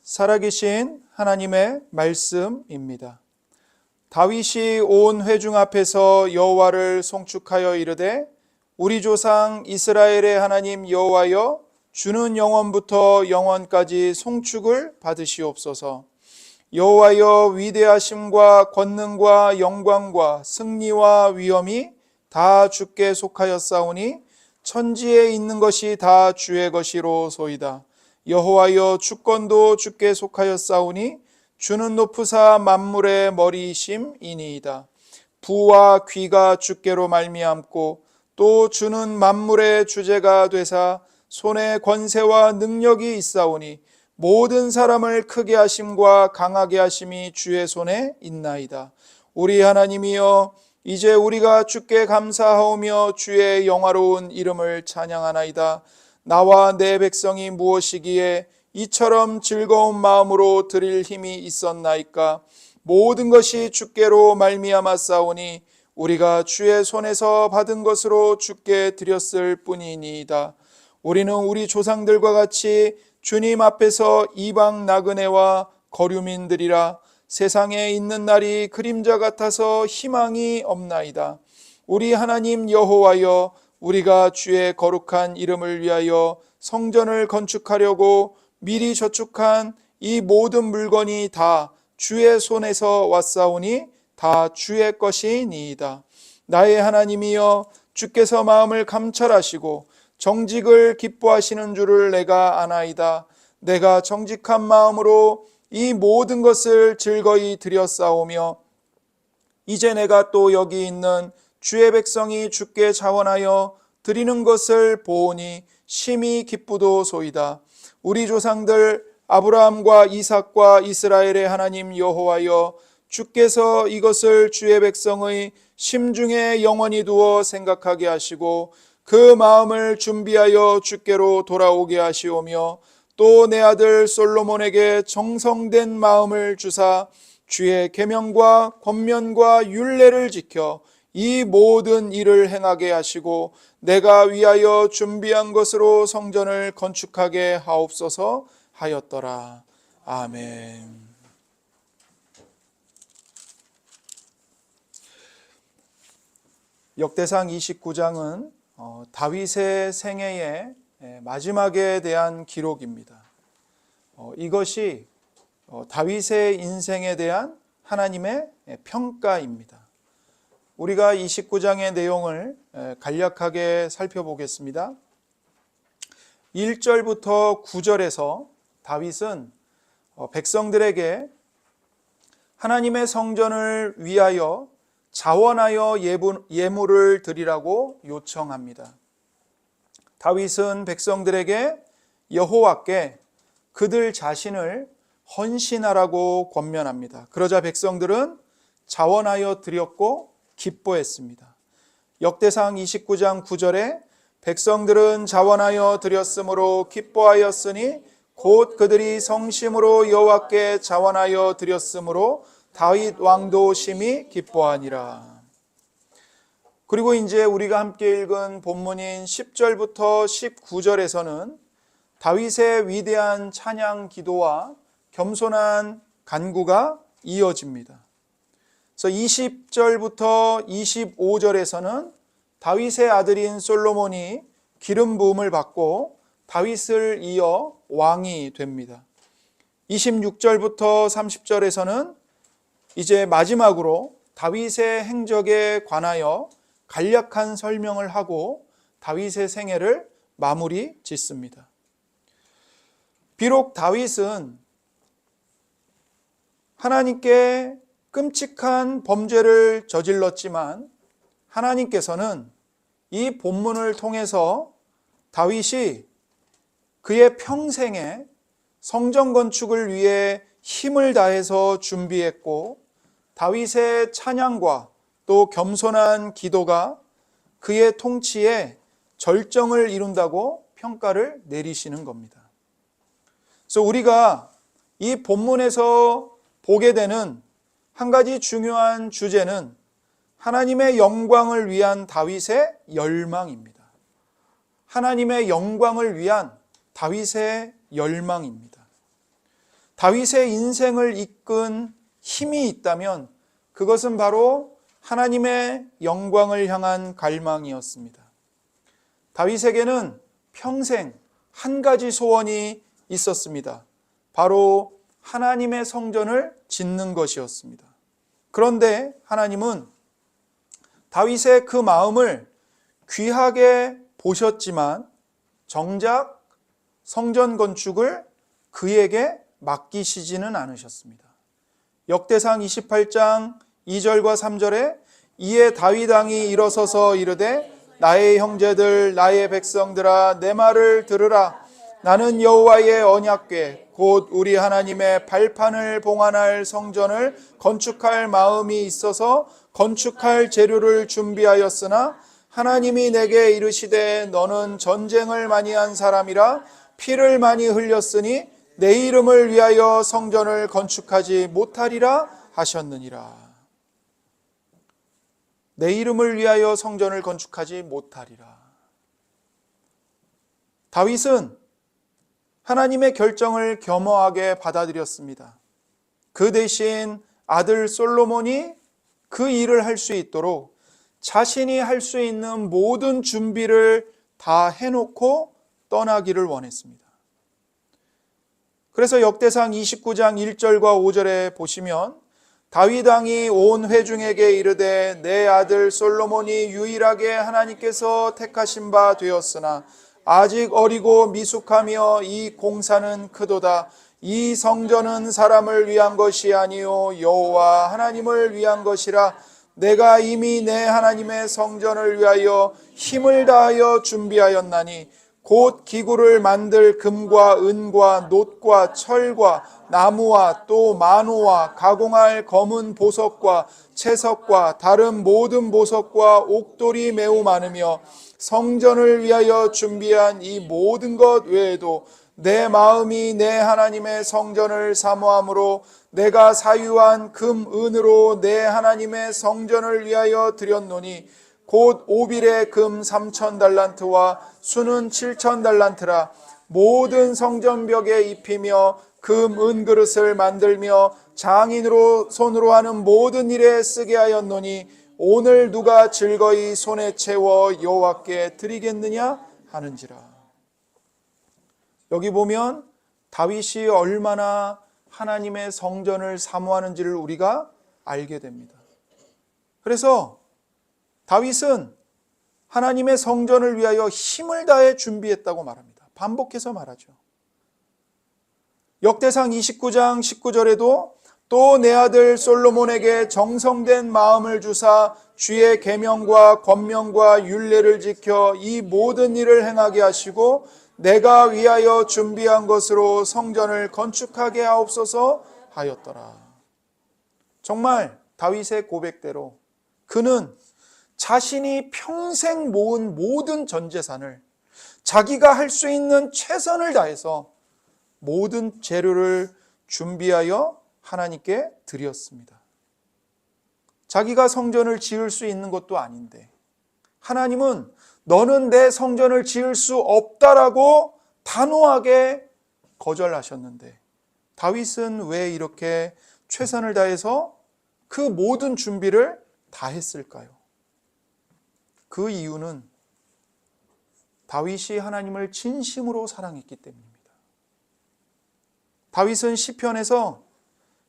살아계신 하나님의 말씀입니다. 다윗이 온 회중 앞에서 여호와를 송축하여 이르되 우리 조상 이스라엘의 하나님 여호와여 주는 영원부터 영원까지 송축을 받으시옵소서. 여호와여 위대하심과 권능과 영광과 승리와 위엄이 다 주께 속하였사오니 천지에 있는 것이 다 주의 것이로소이다. 여호와여 주권도 주께 속하였사오니 주는 높으사 만물의 머리이심이니이다. 부와 귀가 주께로 말미암고 또 주는 만물의 주제가 되사 손에 권세와 능력이 있사오니 모든 사람을 크게 하심과 강하게 하심이 주의 손에 있나이다. 우리 하나님이여 이제 우리가 주께 감사하오며 주의 영화로운 이름을 찬양하나이다. 나와 내 백성이 무엇이기에 이처럼 즐거운 마음으로 드릴 힘이 있었나이까. 모든 것이 주께로 말미암았사오니 우리가 주의 손에서 받은 것으로 주께 드렸을 뿐이니이다. 우리는 우리 조상들과 같이 주님 앞에서 이방 나그네와 거류민들이라. 세상에 있는 날이 그림자 같아서 희망이 없나이다. 우리 하나님 여호와여 우리가 주의 거룩한 이름을 위하여 성전을 건축하려고 미리 저축한 이 모든 물건이 다 주의 손에서 왔사오니 다 주의 것이니이다. 나의 하나님이여 주께서 마음을 감찰하시고 정직을 기뻐하시는 줄을 내가 아나이다. 내가 정직한 마음으로 이 모든 것을 즐거이 드렸사오며 이제 내가 또 여기 있는 주의 백성이 주께 자원하여 드리는 것을 보오니 심히 기쁘도소이다. 우리 조상들 아브라함과 이삭과 이스라엘의 하나님 여호와여 주께서 이것을 주의 백성의 심중에 영원히 두어 생각하게 하시고 그 마음을 준비하여 주께로 돌아오게 하시오며 또 내 아들 솔로몬에게 정성된 마음을 주사 주의 계명과 권면과 율례를 지켜 이 모든 일을 행하게 하시고 내가 위하여 준비한 것으로 성전을 건축하게 하옵소서 하였더라. 아멘. 역대상 29장은 다윗의 생애의 마지막에 대한 기록입니다. 이것이 다윗의 인생에 대한 하나님의 평가입니다. 우리가 29장의 내용을 간략하게 살펴보겠습니다. 1절부터 9절에서 다윗은 백성들에게 하나님의 성전을 위하여 자원하여 예물을 드리라고 요청합니다. 다윗은 백성들에게 여호와께 그들 자신을 헌신하라고 권면합니다. 그러자 백성들은 자원하여 드렸고 기뻐했습니다. 역대상 29장 9절에 백성들은 자원하여 드렸으므로 기뻐하였으니 곧 그들이 성심으로 여호와께 자원하여 드렸으므로 다윗 왕도 심히 기뻐하니라. 그리고 이제 우리가 함께 읽은 본문인 10절부터 19절에서는 다윗의 위대한 찬양 기도와 겸손한 간구가 이어집니다. 그래서 20절부터 25절에서는 다윗의 아들인 솔로몬이 기름 부음을 받고 다윗을 이어 왕이 됩니다. 26절부터 30절에서는 이제 마지막으로 다윗의 행적에 관하여 간략한 설명을 하고 다윗의 생애를 마무리 짓습니다. 비록 다윗은 하나님께 끔찍한 범죄를 저질렀지만 하나님께서는 이 본문을 통해서 다윗이 그의 평생에 성전 건축을 위해 힘을 다해서 준비했고 다윗의 찬양과 또 겸손한 기도가 그의 통치에 절정을 이룬다고 평가를 내리시는 겁니다. 그래서 우리가 이 본문에서 보게 되는 한 가지 중요한 주제는 하나님의 영광을 위한 다윗의 열망입니다. 하나님의 영광을 위한 다윗의 열망입니다. 다윗의 인생을 이끈 힘이 있다면 그것은 바로 하나님의 영광을 향한 갈망이었습니다. 다윗에게는 평생 한 가지 소원이 있었습니다. 바로 하나님의 성전을 짓는 것이었습니다. 그런데 하나님은 다윗의 그 마음을 귀하게 보셨지만 정작 성전 건축을 그에게 맡기시지는 않으셨습니다. 역대상 28장 2절과 3절에 이에 다윗 왕이 일어서서 이르되 나의 형제들 나의 백성들아 내 말을 들으라. 나는 여호와의 언약궤 곧 우리 하나님의 발판을 봉안할 성전을 건축할 마음이 있어서 건축할 재료를 준비하였으나 하나님이 내게 이르시되 너는 전쟁을 많이 한 사람이라 피를 많이 흘렸으니 내 이름을 위하여 성전을 건축하지 못하리라 하셨느니라. 내 이름을 위하여 성전을 건축하지 못하리라. 다윗은 하나님의 결정을 겸허하게 받아들였습니다. 그 대신 아들 솔로몬이 그 일을 할 수 있도록 자신이 할 수 있는 모든 준비를 다 해놓고 떠나기를 원했습니다. 그래서 역대상 29장 1절과 5절에 보시면 다윗 왕이 온 회중에게 이르되 내 아들 솔로몬이 유일하게 하나님께서 택하신 바 되었으나 아직 어리고 미숙하며 이 공사는 크도다. 이 성전은 사람을 위한 것이 아니요 여호와 하나님을 위한 것이라. 내가 이미 내 하나님의 성전을 위하여 힘을 다하여 준비하였나니 곧 기구를 만들 금과 은과 놋과 철과 나무와 또 만호와 가공할 검은 보석과 채석과 다른 모든 보석과 옥돌이 매우 많으며 성전을 위하여 준비한 이 모든 것 외에도 내 마음이 내 하나님의 성전을 사모함으로 내가 사유한 금, 은으로 내 하나님의 성전을 위하여 드렸노니 곧 오빌의 금 3,000달란트와 수는 7,000달란트라. 모든 성전벽에 입히며 금, 은그릇을 만들며 장인으로 손으로 하는 모든 일에 쓰게 하였노니 오늘 누가 즐거이 손에 채워 여호와께 드리겠느냐 하는지라. 여기 보면 다윗이 얼마나 하나님의 성전을 사모하는지를 우리가 알게 됩니다. 그래서 다윗은 하나님의 성전을 위하여 힘을 다해 준비했다고 말합니다. 반복해서 말하죠. 역대상 29장 19절에도 또 내 아들 솔로몬에게 정성된 마음을 주사 주의 계명과 권명과 율례를 지켜 이 모든 일을 행하게 하시고 내가 위하여 준비한 것으로 성전을 건축하게 하옵소서 하였더라. 정말 다윗의 고백대로 그는 자신이 평생 모은 모든 전 재산을 자기가 할 수 있는 최선을 다해서 모든 재료를 준비하여 하나님께 드렸습니다. 자기가 성전을 지을 수 있는 것도 아닌데 하나님은 너는 내 성전을 지을 수 없다라고 단호하게 거절하셨는데 다윗은 왜 이렇게 최선을 다해서 그 모든 준비를 다 했을까요? 그 이유는 다윗이 하나님을 진심으로 사랑했기 때문입니다. 다윗은 시편에서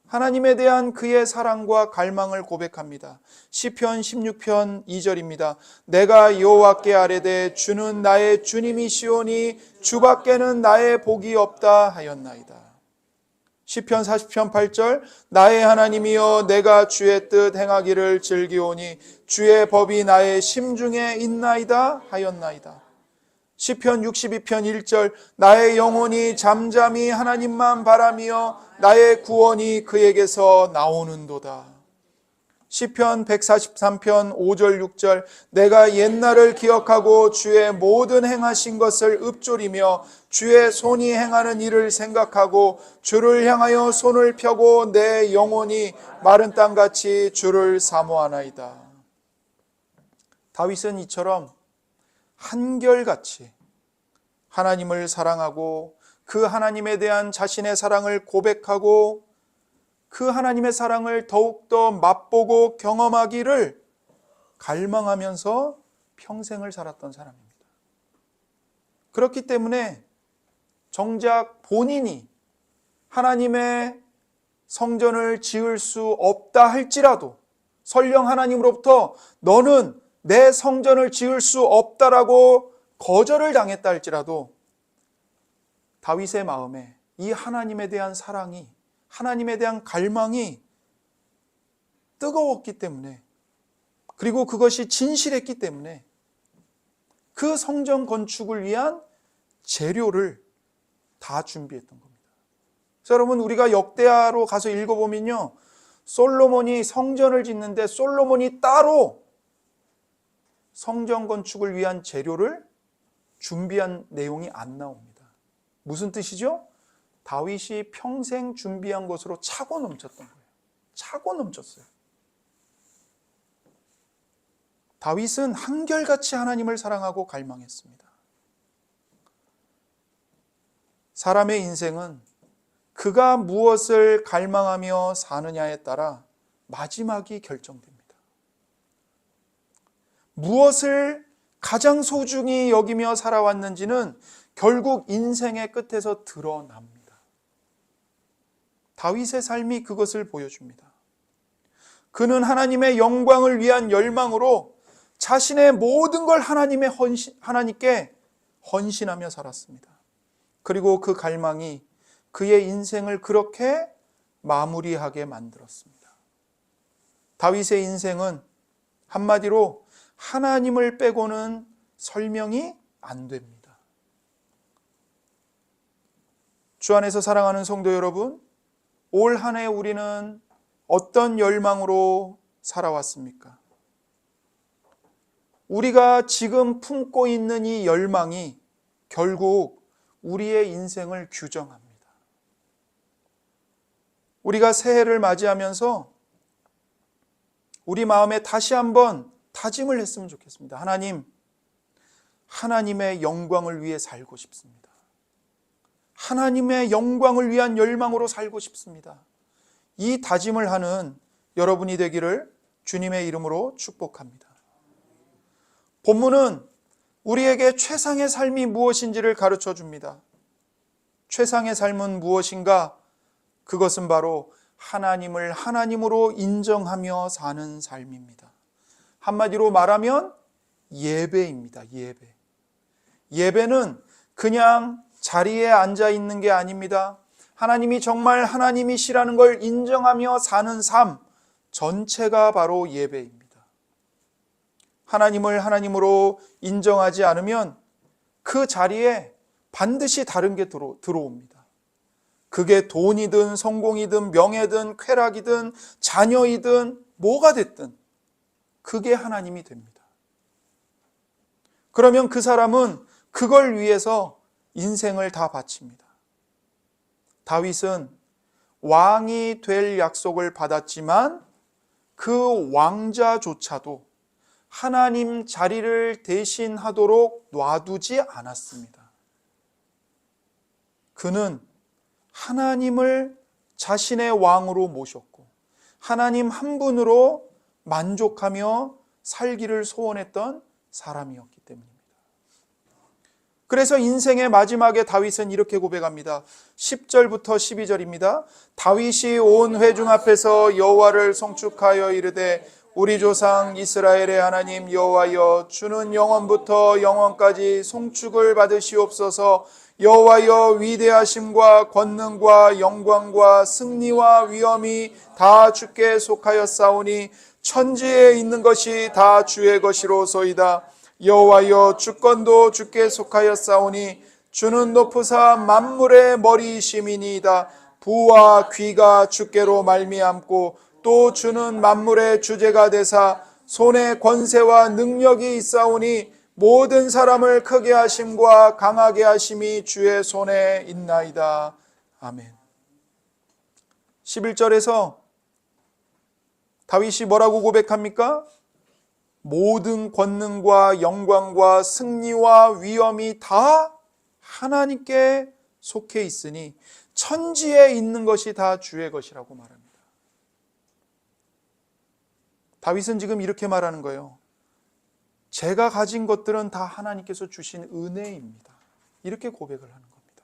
하나님에 대한 그의 사랑과 갈망을 고백합니다. 시편 16편 2절입니다. 내가 여호와께 아뢰되 주는 나의 주님이시오니 주밖에는 나의 복이 없다 하였나이다. 시편 40편 8절 나의 하나님이여 내가 주의 뜻 행하기를 즐기오니 주의 법이 나의 심중에 있나이다 하였나이다. 시편 62편 1절 나의 영혼이 잠잠히 하나님만 바라며 나의 구원이 그에게서 나오는도다. 시편 143편 5절 6절 내가 옛날을 기억하고 주의 모든 행하신 것을 읊조리며 주의 손이 행하는 일을 생각하고 주를 향하여 손을 펴고 내 영혼이 마른 땅같이 주를 사모하나이다. 다윗은 이처럼 한결같이 하나님을 사랑하고 그 하나님에 대한 자신의 사랑을 고백하고 그 하나님의 사랑을 더욱더 맛보고 경험하기를 갈망하면서 평생을 살았던 사람입니다. 그렇기 때문에 정작 본인이 하나님의 성전을 지을 수 없다 할지라도 설령 하나님으로부터 너는 내 성전을 지을 수 없다라고 거절을 당했다 할지라도 다윗의 마음에 이 하나님에 대한 사랑이, 하나님에 대한 갈망이 뜨거웠기 때문에, 그리고 그것이 진실했기 때문에 그 성전 건축을 위한 재료를 다 준비했던 겁니다. 그래서 여러분, 우리가 역대하로 가서 읽어보면요, 솔로몬이 성전을 짓는데 솔로몬이 따로 성전 건축을 위한 재료를 준비한 내용이 안 나옵니다. 무슨 뜻이죠? 다윗이 평생 준비한 것으로 차고 넘쳤던 거예요. 차고 넘쳤어요. 다윗은 한결같이 하나님을 사랑하고 갈망했습니다. 사람의 인생은 그가 무엇을 갈망하며 사느냐에 따라 마지막이 결정됩니다. 무엇을 가장 소중히 여기며 살아왔는지는 결국 인생의 끝에서 드러납니다. 다윗의 삶이 그것을 보여줍니다. 그는 하나님의 영광을 위한 열망으로 자신의 모든 걸 하나님께 헌신하며 살았습니다. 그리고 그 갈망이 그의 인생을 그렇게 마무리하게 만들었습니다. 다윗의 인생은 한마디로 하나님을 빼고는 설명이 안 됩니다. 주 안에서 사랑하는 성도 여러분, 올 한 해 우리는 어떤 열망으로 살아왔습니까? 우리가 지금 품고 있는 이 열망이 결국 우리의 인생을 규정합니다. 우리가 새해를 맞이하면서 우리 마음에 다시 한번 다짐을 했으면 좋겠습니다. 하나님, 하나님의 영광을 위해 살고 싶습니다. 하나님의 영광을 위한 열망으로 살고 싶습니다. 이 다짐을 하는 여러분이 되기를 주님의 이름으로 축복합니다. 본문은 우리에게 최상의 삶이 무엇인지를 가르쳐 줍니다. 최상의 삶은 무엇인가? 그것은 바로 하나님을 하나님으로 인정하며 사는 삶입니다. 한마디로 말하면 예배입니다. 예배. 예배는 그냥 자리에 앉아 있는 게 아닙니다. 하나님이 정말 하나님이시라는 걸 인정하며 사는 삶 전체가 바로 예배입니다. 하나님을 하나님으로 인정하지 않으면 그 자리에 반드시 다른 게 들어옵니다. 그게 돈이든 성공이든 명예든 쾌락이든 자녀이든 뭐가 됐든 그게 하나님이 됩니다. 그러면 그 사람은 그걸 위해서 인생을 다 바칩니다. 다윗은 왕이 될 약속을 받았지만 그 왕자조차도 하나님 자리를 대신하도록 놔두지 않았습니다. 그는 하나님을 자신의 왕으로 모셨고 하나님 한 분으로 만족하며 살기를 소원했던 사람이었기 때문입니다. 그래서 인생의 마지막에 다윗은 이렇게 고백합니다. 10절부터 12절입니다. 다윗이 온 회중 앞에서 여호와를 송축하여 이르되 우리 조상 이스라엘의 하나님 여호와여, 주는 영원부터 영원까지 송축을 받으시옵소서. 여호와여, 위대하심과 권능과 영광과 승리와 위엄이 다 주께 속하였사오니 천지에 있는 것이 다 주의 것이로소이다. 여호와여, 주권도 주께 속하였사오니 주는 높으사 만물의 머리이심이니이다. 부와 귀가 주께로 말미암고 또 주는 만물의 주제가 되사 손에 권세와 능력이 있사오니 모든 사람을 크게 하심과 강하게 하심이 주의 손에 있나이다. 아멘. 11절에서 다윗이 뭐라고 고백합니까? 모든 권능과 영광과 승리와 위엄이 다 하나님께 속해 있으니 천지에 있는 것이 다 주의 것이라고 말합니다. 다윗은 지금 이렇게 말하는 거예요. 제가 가진 것들은 다 하나님께서 주신 은혜입니다. 이렇게 고백을 하는 겁니다.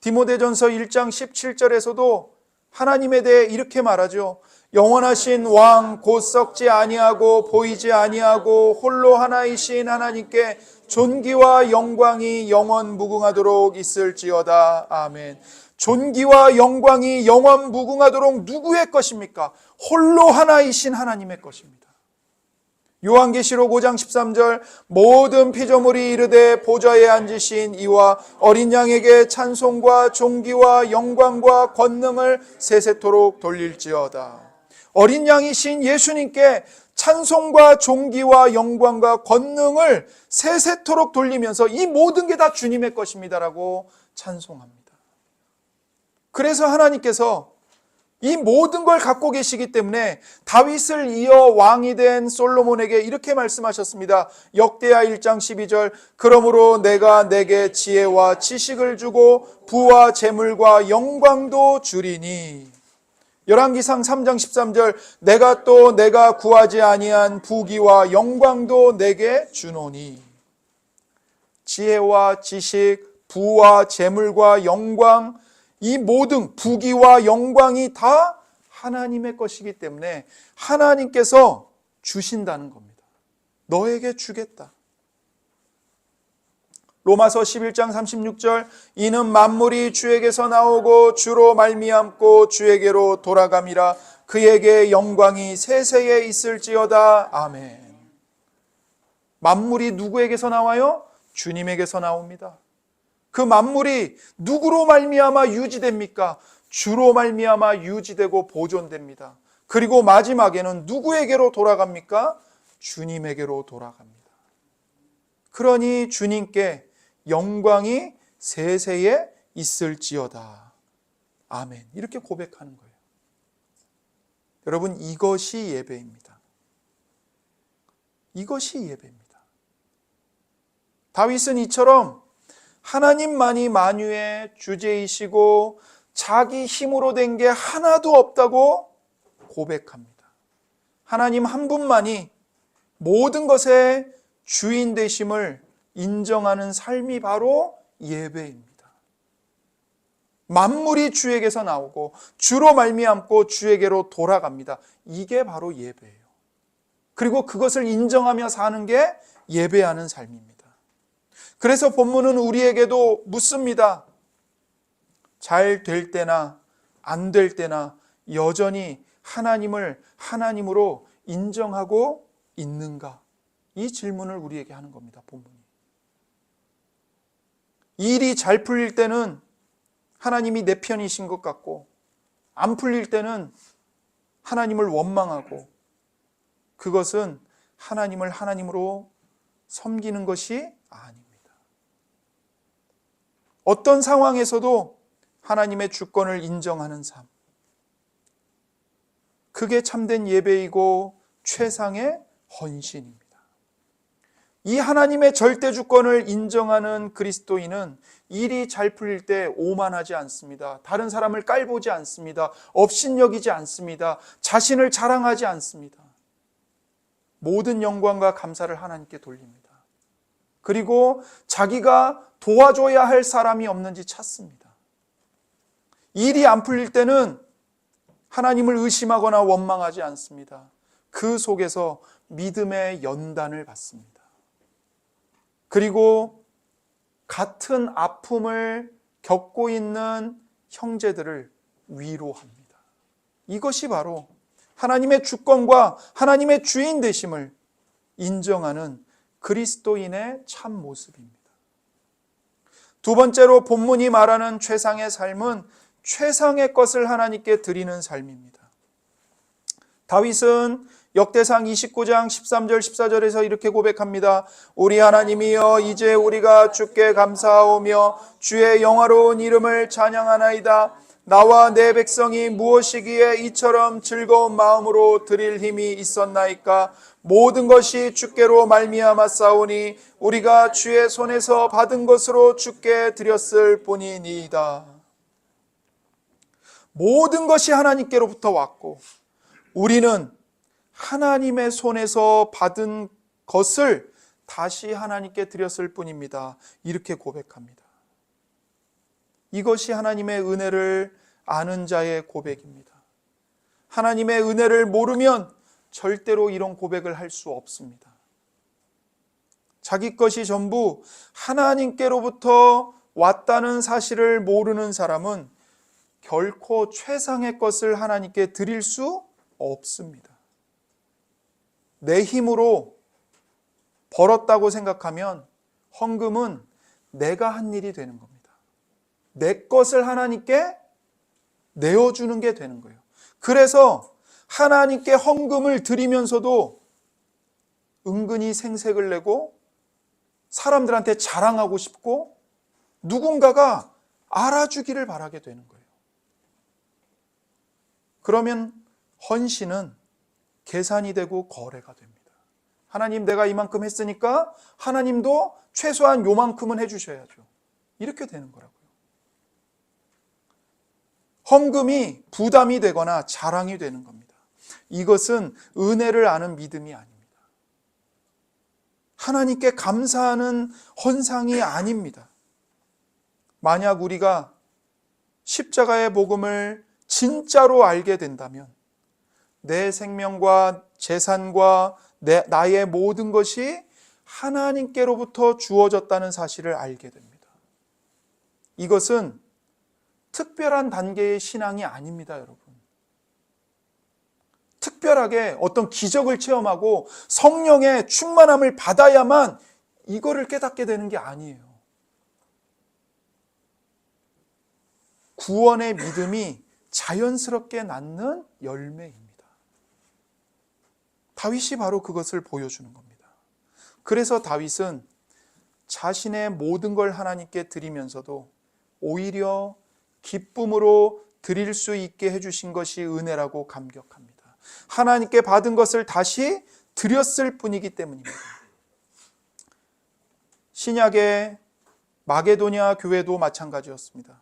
디모데전서 1장 17절에서도 하나님에 대해 이렇게 말하죠. 영원하신 왕 곧 썩지 아니하고 보이지 아니하고 홀로 하나이신 하나님께 존귀와 영광이 영원 무궁하도록 있을지어다. 아멘. 존귀와 영광이 영원 무궁하도록 누구의 것입니까? 홀로 하나이신 하나님의 것입니다. 요한계시록 5장 13절 모든 피조물이 이르되 보좌에 앉으신 이와 어린 양에게 찬송과 존귀와 영광과 권능을 세세토록 돌릴지어다. 어린 양이신 예수님께 찬송과 존귀와 영광과 권능을 세세토록 돌리면서 이 모든 게 다 주님의 것입니다라고 찬송합니다. 그래서 하나님께서 이 모든 걸 갖고 계시기 때문에 다윗을 이어 왕이 된 솔로몬에게 이렇게 말씀하셨습니다. 역대하 1장 12절 그러므로 내가 내게 지혜와 지식을 주고 부와 재물과 영광도 주리니. 열왕기상 3장 13절 내가 구하지 아니한 부귀와 영광도 내게 주노니. 지혜와 지식, 부와 재물과 영광, 이 모든 부귀와 영광이 다 하나님의 것이기 때문에 하나님께서 주신다는 겁니다. 너에게 주겠다. 로마서 11장 36절 이는 만물이 주에게서 나오고 주로 말미암고 주에게로 돌아감이라 그에게 영광이 세세에 있을지어다. 아멘. 만물이 누구에게서 나와요? 주님에게서 나옵니다. 그 만물이 누구로 말미암아 유지됩니까? 주로 말미암아 유지되고 보존됩니다. 그리고 마지막에는 누구에게로 돌아갑니까? 주님에게로 돌아갑니다. 그러니 주님께 영광이 세세에 있을지어다. 아멘. 이렇게 고백하는 거예요. 여러분, 이것이 예배입니다. 이것이 예배입니다. 다윗은 이처럼 하나님만이 만유의 주제이시고 자기 힘으로 된 게 하나도 없다고 고백합니다. 하나님 한 분만이 모든 것의 주인 되심을 인정하는 삶이 바로 예배입니다. 만물이 주에게서 나오고 주로 말미암고 주에게로 돌아갑니다. 이게 바로 예배예요. 그리고 그것을 인정하며 사는 게 예배하는 삶입니다. 그래서 본문은 우리에게도 묻습니다. 잘 될 때나 안 될 때나 여전히 하나님을 하나님으로 인정하고 있는가? 이 질문을 우리에게 하는 겁니다. 본문이. 일이 잘 풀릴 때는 하나님이 내 편이신 것 같고 안 풀릴 때는 하나님을 원망하고 그것은 하나님을 하나님으로 섬기는 것이 아닙니다. 어떤 상황에서도 하나님의 주권을 인정하는 삶. 그게 참된 예배이고 최상의 헌신입니다. 이 하나님의 절대 주권을 인정하는 그리스도인은 일이 잘 풀릴 때 오만하지 않습니다. 다른 사람을 깔보지 않습니다. 업신여기지 않습니다. 자신을 자랑하지 않습니다. 모든 영광과 감사를 하나님께 돌립니다. 그리고 자기가 도와줘야 할 사람이 없는지 찾습니다. 일이 안 풀릴 때는 하나님을 의심하거나 원망하지 않습니다. 그 속에서 믿음의 연단을 받습니다. 그리고 같은 아픔을 겪고 있는 형제들을 위로합니다. 이것이 바로 하나님의 주권과 하나님의 주인 되심을 인정하는 그리스도인의 참 모습입니다. 두 번째로 본문이 말하는 최상의 삶은 최상의 것을 하나님께 드리는 삶입니다. 다윗은 역대상 29장 13절 14절에서 이렇게 고백합니다. 우리 하나님이여 이제 우리가 주께 감사하오며 주의 영화로운 이름을 찬양하나이다. 나와 내 백성이 무엇이기에 이처럼 즐거운 마음으로 드릴 힘이 있었나이까. 모든 것이 주께로 말미암아 싸우니 우리가 주의 손에서 받은 것으로 주께 드렸을 뿐이니이다. 모든 것이 하나님께로부터 왔고 우리는 하나님의 손에서 받은 것을 다시 하나님께 드렸을 뿐입니다. 이렇게 고백합니다. 이것이 하나님의 은혜를 아는 자의 고백입니다. 하나님의 은혜를 모르면 절대로 이런 고백을 할 수 없습니다. 자기 것이 전부 하나님께로부터 왔다는 사실을 모르는 사람은 결코 최상의 것을 하나님께 드릴 수 없습니다. 내 힘으로 벌었다고 생각하면 헌금은 내가 한 일이 되는 겁니다. 내 것을 하나님께 내어주는 게 되는 거예요. 그래서 하나님께 헌금을 드리면서도 은근히 생색을 내고 사람들한테 자랑하고 싶고 누군가가 알아주기를 바라게 되는 거예요. 그러면 헌신은 계산이 되고 거래가 됩니다. 하나님, 내가 이만큼 했으니까 하나님도 최소한 요만큼은 해주셔야죠. 이렇게 되는 거라고요. 헌금이 부담이 되거나 자랑이 되는 겁니다. 이것은 은혜를 아는 믿음이 아닙니다. 하나님께 감사하는 헌상이 아닙니다. 만약 우리가 십자가의 복음을 진짜로 알게 된다면 내 생명과 재산과 나의 모든 것이 하나님께로부터 주어졌다는 사실을 알게 됩니다. 이것은 특별한 단계의 신앙이 아닙니다, 여러분. 특별하게 어떤 기적을 체험하고 성령의 충만함을 받아야만 이거를 깨닫게 되는 게 아니에요. 구원의 믿음이 자연스럽게 낳는 열매입니다. 다윗이 바로 그것을 보여주는 겁니다. 그래서 다윗은 자신의 모든 걸 하나님께 드리면서도 오히려 기쁨으로 드릴 수 있게 해주신 것이 은혜라고 감격합니다. 하나님께 받은 것을 다시 드렸을 뿐이기 때문입니다. 신약의 마게도냐 교회도 마찬가지였습니다.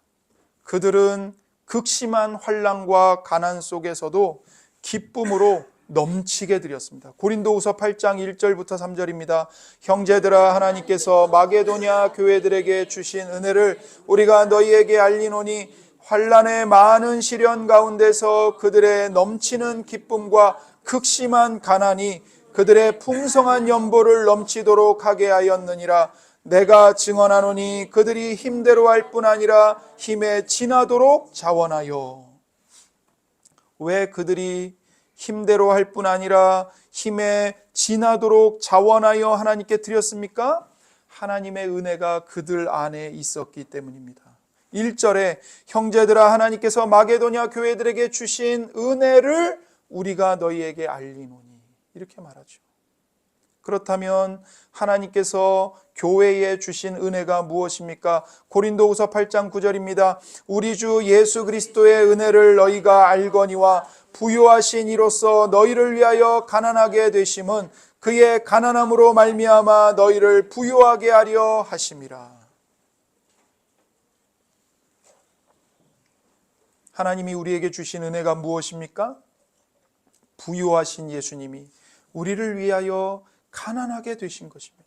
그들은 극심한 환난과 가난 속에서도 기쁨으로 넘치게 드렸습니다. 고린도후서 8장 1절부터 3절입니다. 형제들아, 하나님께서 마게도냐 교회들에게 주신 은혜를 우리가 너희에게 알리노니 환난의 많은 시련 가운데서 그들의 넘치는 기쁨과 극심한 가난이 그들의 풍성한 연보를 넘치도록 하게 하였느니라. 내가 증언하노니 그들이 힘대로 할 뿐 아니라 힘에 지나도록 자원하여. 왜 그들이 힘대로 할 뿐 아니라 힘에 지나도록 자원하여 하나님께 드렸습니까? 하나님의 은혜가 그들 안에 있었기 때문입니다. 1절에 형제들아, 하나님께서 마게도냐 교회들에게 주신 은혜를 우리가 너희에게 알리노니, 이렇게 말하죠. 그렇다면 하나님께서 교회에 주신 은혜가 무엇입니까? 고린도후서 8장 9절입니다. 우리 주 예수 그리스도의 은혜를 너희가 알거니와 부요하신 이로써 너희를 위하여 가난하게 되심은 그의 가난함으로 말미암아 너희를 부요하게 하려 하심이라. 하나님이 우리에게 주신 은혜가 무엇입니까? 부요하신 예수님이 우리를 위하여 가난하게 되신 것입니다.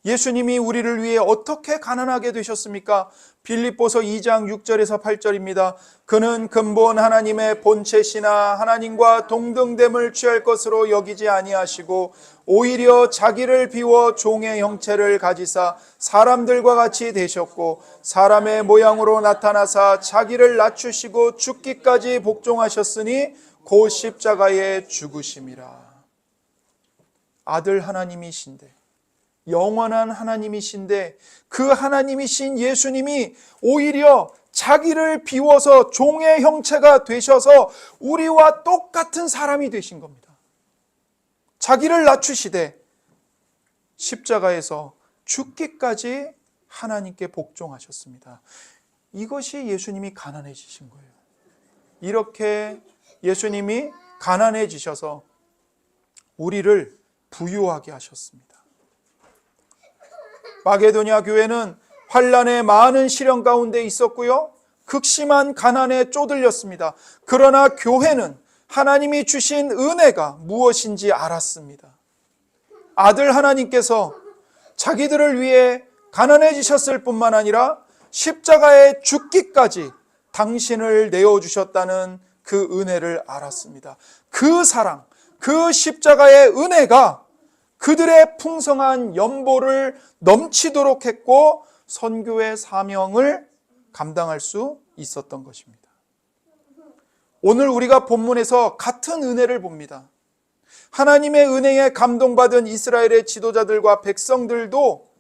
예수님이 우리를 위해 어떻게 가난하게 되셨습니까? 빌립보서 2장 6절에서 8절입니다. 그는 근본 하나님의 본체시나 하나님과 동등됨을 취할 것으로 여기지 아니하시고 오히려 자기를 비워 종의 형체를 가지사 사람들과 같이 되셨고 사람의 모양으로 나타나사 자기를 낮추시고 죽기까지 복종하셨으니 곧 십자가에 죽으심이라. 아들 하나님이신데, 영원한 하나님이신데 그 하나님이신 예수님이 오히려 자기를 비워서 종의 형체가 되셔서 우리와 똑같은 사람이 되신 겁니다. 자기를 낮추시되 십자가에서 죽기까지 하나님께 복종하셨습니다. 이것이 예수님이 가난해지신 거예요. 이렇게 예수님이 가난해지셔서 우리를 부유하게 하셨습니다. 마게도냐 교회는 환난의 많은 시련 가운데 있었고요. 극심한 가난에 쪼들렸습니다. 그러나 교회는 하나님이 주신 은혜가 무엇인지 알았습니다. 아들 하나님께서 자기들을 위해 가난해지셨을 뿐만 아니라 십자가에 죽기까지 당신을 내어주셨다는 그 은혜를 알았습니다. 그 사랑, 그 십자가의 은혜가 그들의 풍성한 연보를 넘치도록 했고 선교의 사명을 감당할 수 있었던 것입니다. 오늘 우리가 본문에서 같은 은혜를 봅니다. 하나님의 은혜에 감동받은 이스라엘의 지도자들과 백성들도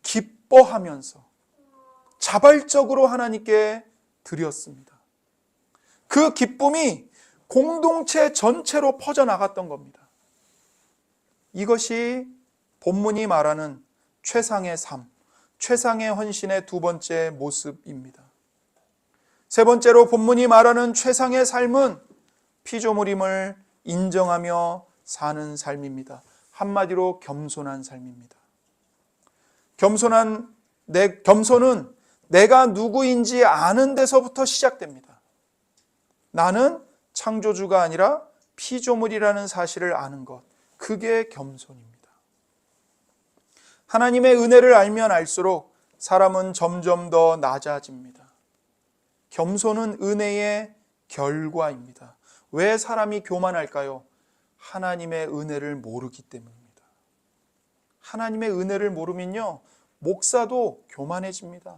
기뻐하면서 자발적으로 하나님께 드렸습니다. 그 기쁨이 공동체 전체로 퍼져나갔던 겁니다. 이것이 본문이 말하는 최상의 삶, 최상의 헌신의 두 번째 모습입니다. 세 번째로 본문이 말하는 최상의 삶은 피조물임을 인정하며 사는 삶입니다. 한마디로 겸손한 삶입니다. 겸손은 내가 누구인지 아는 데서부터 시작됩니다. 나는 창조주가 아니라 피조물이라는 사실을 아는 것, 그게 겸손입니다. 하나님의 은혜를 알면 알수록 사람은 점점 더 낮아집니다. 겸손은 은혜의 결과입니다. 왜 사람이 교만할까요? 하나님의 은혜를 모르기 때문입니다. 하나님의 은혜를 모르면요, 목사도 교만해집니다.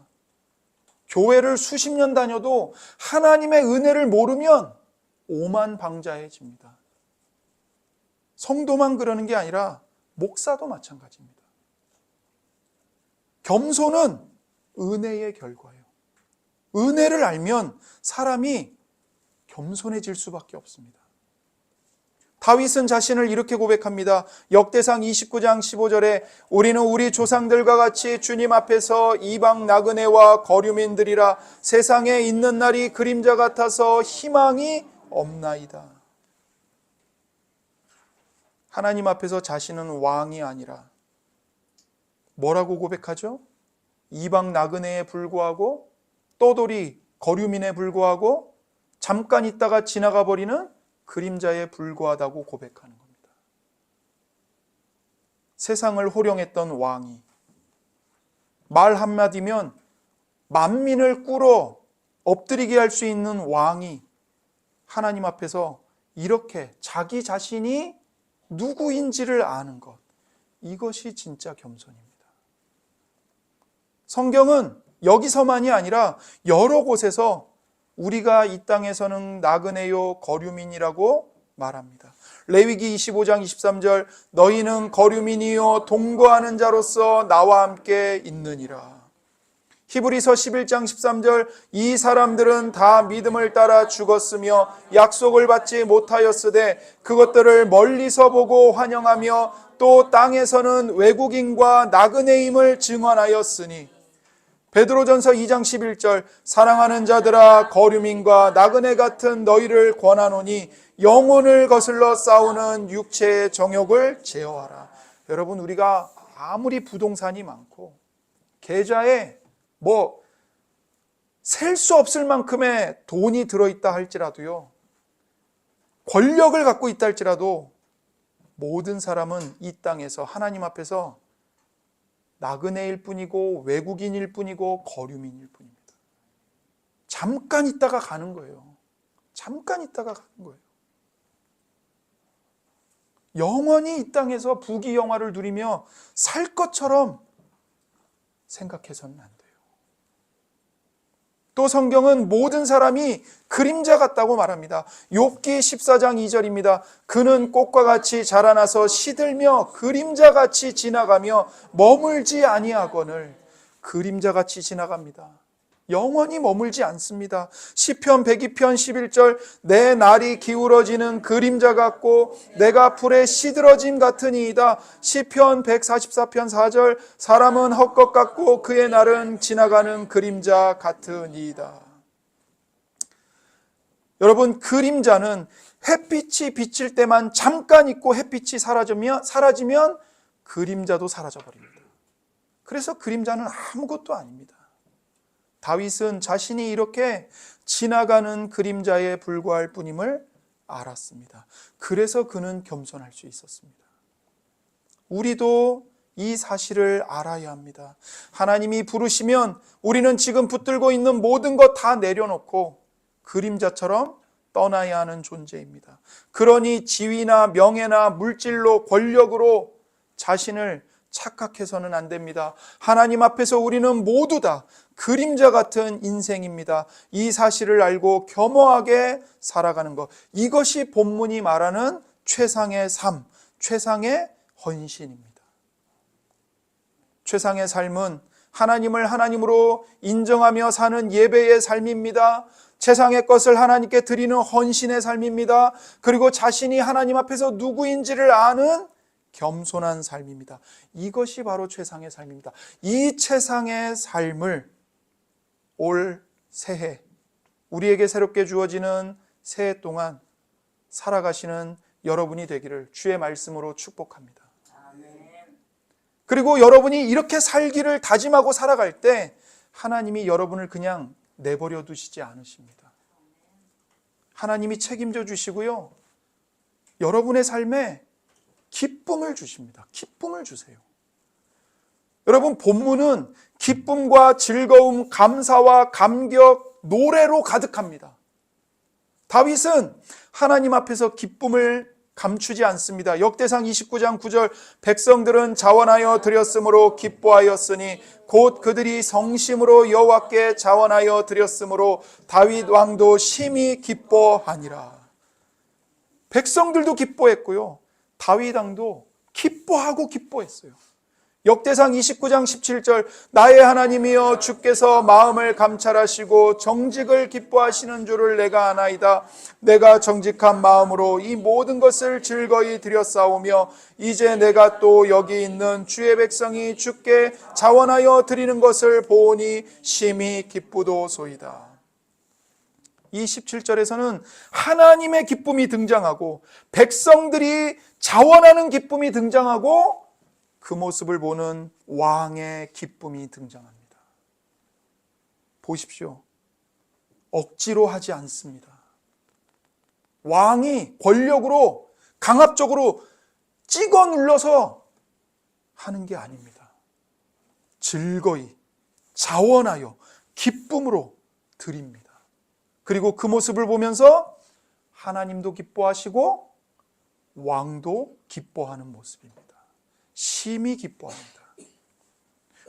교회를 수십 년 다녀도 하나님의 은혜를 모르면 오만방자해집니다. 성도만 그러는 게 아니라 목사도 마찬가지입니다. 겸손은 은혜의 결과예요. 은혜를 알면 사람이 겸손해질 수밖에 없습니다. 다윗은 자신을 이렇게 고백합니다. 역대상 29장 15절에 우리는 우리 조상들과 같이 주님 앞에서 이방 나그네와 거류민들이라 세상에 있는 날이 그림자 같아서 희망이 없나이다. 하나님 앞에서 자신은 왕이 아니라 뭐라고 고백하죠? 이방 나그네에 불과하고 떠돌이 거류민에 불과하고 잠깐 있다가 지나가 버리는 그림자에 불과하다고 고백하는 겁니다. 세상을 호령했던 왕이 말 한마디면 만민을 꿇어 엎드리게 할 수 있는 왕이 하나님 앞에서 이렇게 자기 자신이 누구인지를 아는 것, 이것이 진짜 겸손입니다. 성경은 여기서만이 아니라 여러 곳에서 우리가 이 땅에서는 나그네요 거류민이라고 말합니다. 레위기 25장 23절 너희는 거류민이요 동거하는 자로서 나와 함께 있느니라. 히브리서 11장 13절 이 사람들은 다 믿음을 따라 죽었으며 약속을 받지 못하였으되 그것들을 멀리서 보고 환영하며 또 땅에서는 외국인과 나그네임을 증언하였으니. 베드로전서 2장 11절 사랑하는 자들아 거류민과 나그네 같은 너희를 권하노니 영혼을 거슬러 싸우는 육체의 정욕을 제어하라. 여러분, 우리가 아무리 부동산이 많고 계좌에 셀 수 없을 만큼의 돈이 들어있다 할지라도요, 권력을 갖고 있다 할지라도 모든 사람은 이 땅에서 하나님 앞에서 나그네일 뿐이고 외국인일 뿐이고 거류민일 뿐입니다. 잠깐 있다가 가는 거예요. 잠깐 있다가 가는 거예요. 영원히 이 땅에서 부귀영화를 누리며 살 것처럼 생각해서는 안 돼요. 또 성경은 모든 사람이 그림자 같다고 말합니다. 욥기 14장 2절입니다. 그는 꽃과 같이 자라나서 시들며 그림자같이 지나가며 머물지 아니하거늘. 그림자같이 지나갑니다. 영원히 머물지 않습니다. 시편 102편 11절 내 날이 기울어지는 그림자 같고 내가 풀에 시들어짐 같으니이다. 시편 144편 4절 사람은 헛것 같고 그의 날은 지나가는 그림자 같으니이다. 여러분, 그림자는 햇빛이 비칠 때만 잠깐 있고 햇빛이 사라지면 그림자도 사라져버립니다. 그래서 그림자는 아무것도 아닙니다. 다윗은 자신이 이렇게 지나가는 그림자에 불과할 뿐임을 알았습니다. 그래서 그는 겸손할 수 있었습니다. 우리도 이 사실을 알아야 합니다. 하나님이 부르시면 우리는 지금 붙들고 있는 모든 것 다 내려놓고 그림자처럼 떠나야 하는 존재입니다. 그러니 지위나 명예나 물질로 권력으로 자신을 착각해서는 안 됩니다. 하나님 앞에서 우리는 모두 다 그림자 같은 인생입니다. 이 사실을 알고 겸허하게 살아가는 것, 이것이 본문이 말하는 최상의 삶, 최상의 헌신입니다. 최상의 삶은 하나님을 하나님으로 인정하며 사는 예배의 삶입니다. 세상의 것을 하나님께 드리는 헌신의 삶입니다. 그리고 자신이 하나님 앞에서 누구인지를 아는 겸손한 삶입니다. 이것이 바로 최상의 삶입니다. 이 최상의 삶을 올 새해, 우리에게 새롭게 주어지는 새해 동안 살아가시는 여러분이 되기를 주의 말씀으로 축복합니다. 그리고 여러분이 이렇게 살기를 다짐하고 살아갈 때 하나님이 여러분을 그냥 내버려 두시지 않으십니다. 하나님이 책임져 주시고요, 여러분의 삶에 기쁨을 주십니다. 기쁨을 주세요. 여러분, 본문은 기쁨과 즐거움, 감사와 감격, 노래로 가득합니다. 다윗은 하나님 앞에서 기쁨을 감추지 않습니다. 역대상 29장 9절, 백성들은 자원하여 드렸으므로 기뻐하였으니 곧 그들이 성심으로 여호와께 자원하여 드렸으므로 다윗 왕도 심히 기뻐하니라. 백성들도 기뻐했고요, 다윗 왕도 기뻐하고 기뻐했어요. 역대상 29장 17절, 나의 하나님이여 주께서 마음을 감찰하시고 정직을 기뻐하시는 줄을 내가 아나이다. 내가 정직한 마음으로 이 모든 것을 즐거이 드렸사오며 이제 내가 또 여기 있는 주의 백성이 주께 자원하여 드리는 것을 보오니 심히 기쁘도소이다. 이 17절에서는 하나님의 기쁨이 등장하고 백성들이 자원하는 기쁨이 등장하고 그 모습을 보는 왕의 기쁨이 등장합니다. 보십시오. 억지로 하지 않습니다. 왕이 권력으로 강압적으로 찍어 눌러서 하는 게 아닙니다. 즐거이 자원하여 기쁨으로 드립니다. 그리고 그 모습을 보면서 하나님도 기뻐하시고 왕도 기뻐하는 모습입니다. 심히 기뻐합니다.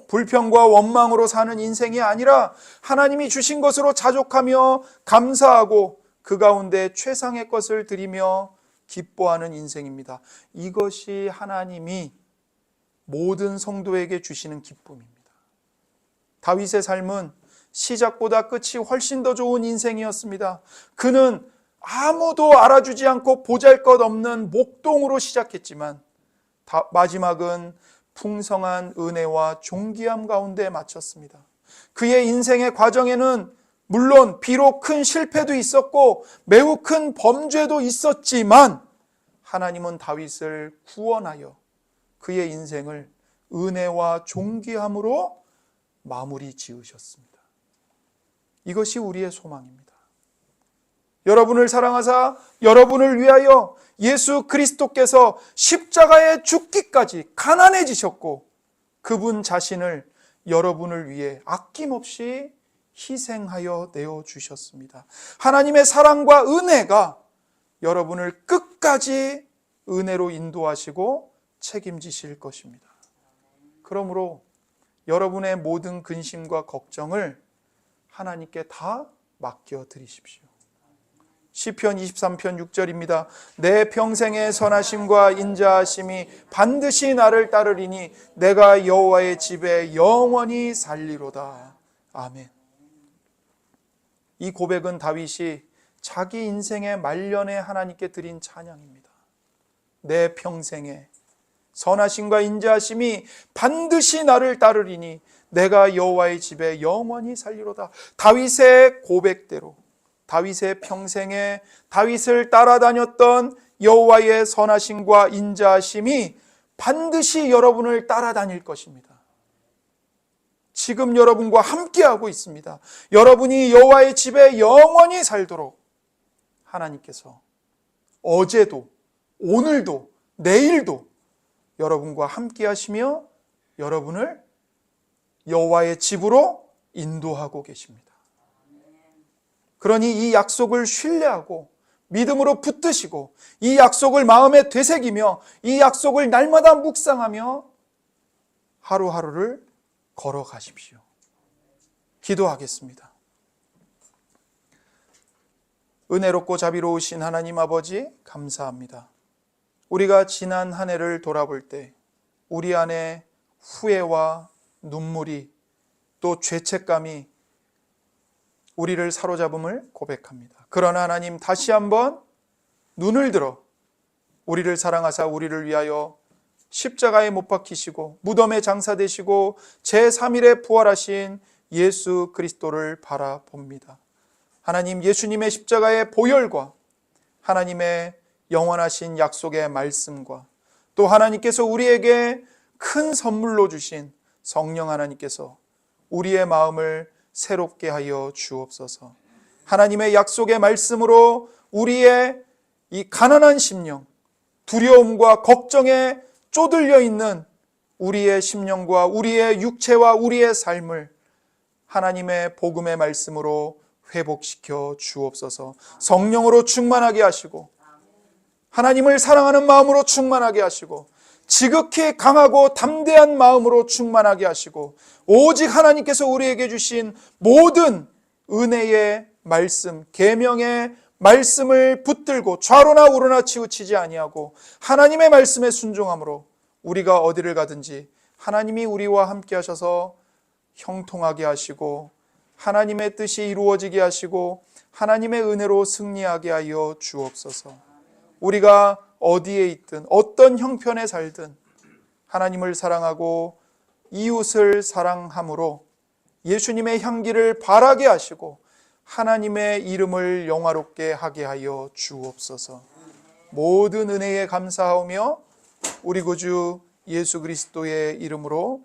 불평과 원망으로 사는 인생이 아니라 하나님이 주신 것으로 자족하며 감사하고 그 가운데 최상의 것을 드리며 기뻐하는 인생입니다. 이것이 하나님이 모든 성도에게 주시는 기쁨입니다. 다윗의 삶은 시작보다 끝이 훨씬 더 좋은 인생이었습니다. 그는 아무도 알아주지 않고 보잘것없는 목동으로 시작했지만 마지막은 풍성한 은혜와 존귀함 가운데 마쳤습니다. 그의 인생의 과정에는 물론 비록 큰 실패도 있었고 매우 큰 범죄도 있었지만 하나님은 다윗을 구원하여 그의 인생을 은혜와 존귀함으로 마무리 지으셨습니다. 이것이 우리의 소망입니다. 여러분을 사랑하사 여러분을 위하여 예수 그리스도께서 십자가에 죽기까지 가난해지셨고 그분 자신을 여러분을 위해 아낌없이 희생하여 내어주셨습니다. 하나님의 사랑과 은혜가 여러분을 끝까지 은혜로 인도하시고 책임지실 것입니다. 그러므로 여러분의 모든 근심과 걱정을 하나님께 다 맡겨드리십시오. 시편 23편 6절입니다. 내 평생의 선하심과 인자하심이 반드시 나를 따르리니 내가 여호와의 집에 영원히 살리로다. 아멘. 이 고백은 다윗이 자기 인생의 말년에 하나님께 드린 찬양입니다. 내 평생에 선하심과 인자하심이 반드시 나를 따르리니 내가 여호와의 집에 영원히 살리로다. 다윗의 고백대로, 다윗의 평생에 다윗을 따라다녔던 여호와의 선하심과 인자하심이 반드시 여러분을 따라다닐 것입니다. 지금 여러분과 함께하고 있습니다. 여러분이 여호와의 집에 영원히 살도록 하나님께서 어제도 오늘도 내일도 여러분과 함께하시며 여러분을 여호와의 집으로 인도하고 계십니다. 그러니 이 약속을 신뢰하고 믿음으로 붙드시고 이 약속을 마음에 되새기며 이 약속을 날마다 묵상하며 하루하루를 걸어가십시오. 기도하겠습니다. 은혜롭고 자비로우신 하나님 아버지, 감사합니다. 우리가 지난 한 해를 돌아볼 때 우리 안에 후회와 눈물이 또 죄책감이 우리를 사로잡음을 고백합니다. 그러나 하나님, 다시 한번 눈을 들어 우리를 사랑하사 우리를 위하여 십자가에 못 박히시고 무덤에 장사되시고 제3일에 부활하신 예수 그리스도를 바라봅니다. 하나님, 예수님의 십자가의 보혈과 하나님의 영원하신 약속의 말씀과 또 하나님께서 우리에게 큰 선물로 주신 성령 하나님께서 우리의 마음을 새롭게 하여 주옵소서. 하나님의 약속의 말씀으로 우리의 이 가난한 심령, 두려움과 걱정에 쪼들려 있는 우리의 심령과 우리의 육체와 우리의 삶을 하나님의 복음의 말씀으로 회복시켜 주옵소서. 성령으로 충만하게 하시고 하나님을 사랑하는 마음으로 충만하게 하시고 지극히 강하고 담대한 마음으로 충만하게 하시고 오직 하나님께서 우리에게 주신 모든 은혜의 말씀, 계명의 말씀을 붙들고 좌로나 우로나 치우치지 아니하고 하나님의 말씀에 순종함으로 우리가 어디를 가든지 하나님이 우리와 함께 하셔서 형통하게 하시고 하나님의 뜻이 이루어지게 하시고 하나님의 은혜로 승리하게 하여 주옵소서. 우리가 어디에 있든 어떤 형편에 살든 하나님을 사랑하고 이웃을 사랑함으로 예수님의 향기를 바라게 하시고 하나님의 이름을 영화롭게 하게 하여 주옵소서. 모든 은혜에 감사하며 우리 구주 예수 그리스도의 이름으로